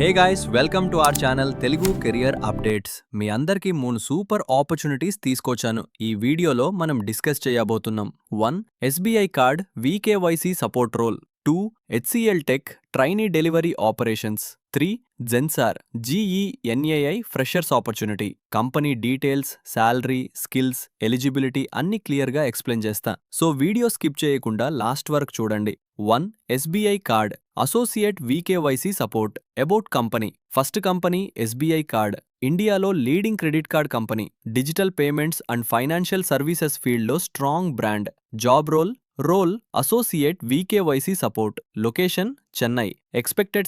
Hey guys, welcome to our channel Telugu career updates. మీ అందరికీ 3 super opportunities తీసుకొచ్చాను. ఈ వీడియోలో మనం డిస్కస్ చేయబోతున్నాం. 1. SBI card VKYC support role. 2. HCL tech trainee delivery operations. 3. Zensar GENAI freshers opportunity. Company details, salary, skills, eligibility అన్ని క్లియర్గా explain చేస్తా. సో వీడియో స్కిప్ చేయకుండా లాస్ట్ వరకు చూడండి. 1. SBI card associate VKYC support. About company. First company SBI card. ఇండియాలో leading credit card company. Digital payments and financial services ఫీల్డ్లో strong brand. Job role associate VKYC support. Location Chennai. Expected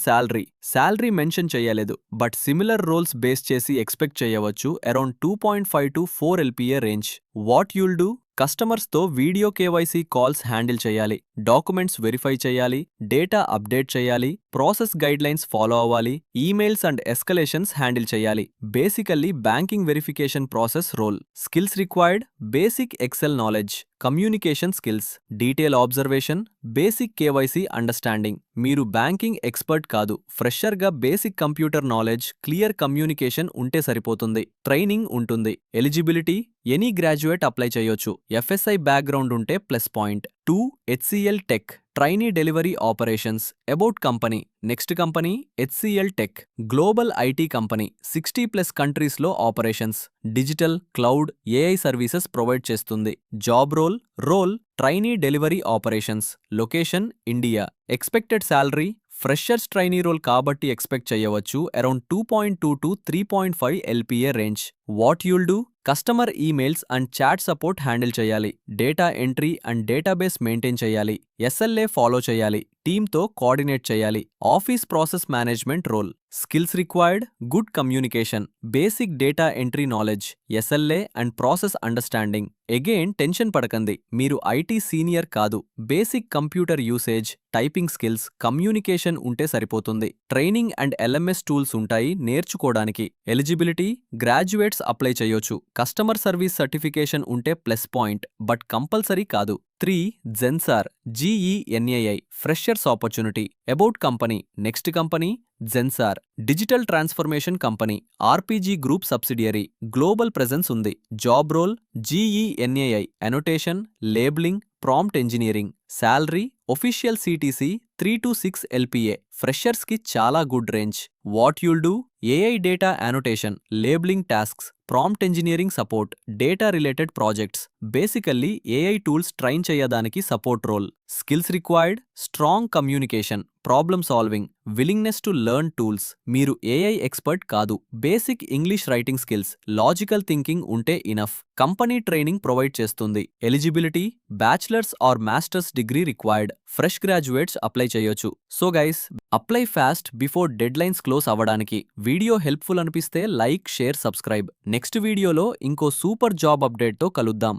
salary mention చేయలేదు, but similar roles base చేసి expect చేయవచ్చు around 2.5 to 4 LPA range. What you'll do? కస్టమర్స్తో video KYC calls handle చేయాలి, documents verify చేయాలి, data update చేయాలి, process guidelines follow అవ్వాలి, emails and escalations handle చేయాలి. Basically banking verification process role. Skills required: basic excel knowledge, communication skills, detail observation, basic KYC understanding. మీరు banking expert కాదు, ఫ్రెషర్గా basic computer knowledge, clear communication ఉంటే సరిపోతుంది. Training ఉంటుంది. Eligibility: any graduate apply చేయొచ్చు. FSI background ఉంటే plus point. 2. HCL tech trainee delivery operations. About company. Next company HCL tech global IT company. 60+ కంట్రీస్లో operations. Digital, cloud, AI services provide చేస్తుంది. Job role trainee delivery operations. Location India. Expected salary: freshers trainee role కాబట్టి expect చేయవచ్చు around 2.2 to 3.5 LPA range. What you'll do? Customer emails and chat support handle చేయాలి, data entry and database maintain చేయాలి, SLA follow చేయాలి, టీమ్తో coordinate చేయాలి. Office process management role. Skills required: good communication, basic data entry knowledge, SLA and process understanding. Again tension పడకండి, మీరు IT senior కాదు. Basic computer usage, typing skills, communication ఉంటే సరిపోతుంది. Training and LMS tools ఉంటాయి నేర్చుకోవడానికి. Eligibility: graduates apply చేయొచ్చు. Customer service certification ఉంటే plus point, but compulsory కాదు. 3. Zensar GENAI freshers opportunity. About company. Next company Zensar digital transformation company. RPG group subsidiary. Global presence ఉంది. Job role GENAI annotation, labelling, prompt engineering. Salary official CTC 3 to 6 LPA. ఫ్రెషర్స్కి చాలా good range. What you'll do? AI data annotation, labelling tasks, prompt engineering support, data related projects. Basically AI tools train చేయడానికి support role. Skills required: strong communication, problem solving, willingness to learn tools. మీరు AI expert కాదు. Basic English writing skills, logical thinking ఉంటే enough. Company training provide చేస్తుంది. Eligibility: bachelor's or master's degree required. Fresh graduates apply చేయొచ్చు. So guys, apply fast before deadlines close అవ్వడానికి. Video helpful అనిపిస్తే like, share, subscribe. Next వీడియోలో ఇంకో super job అప్డేట్తో కలుద్దాం.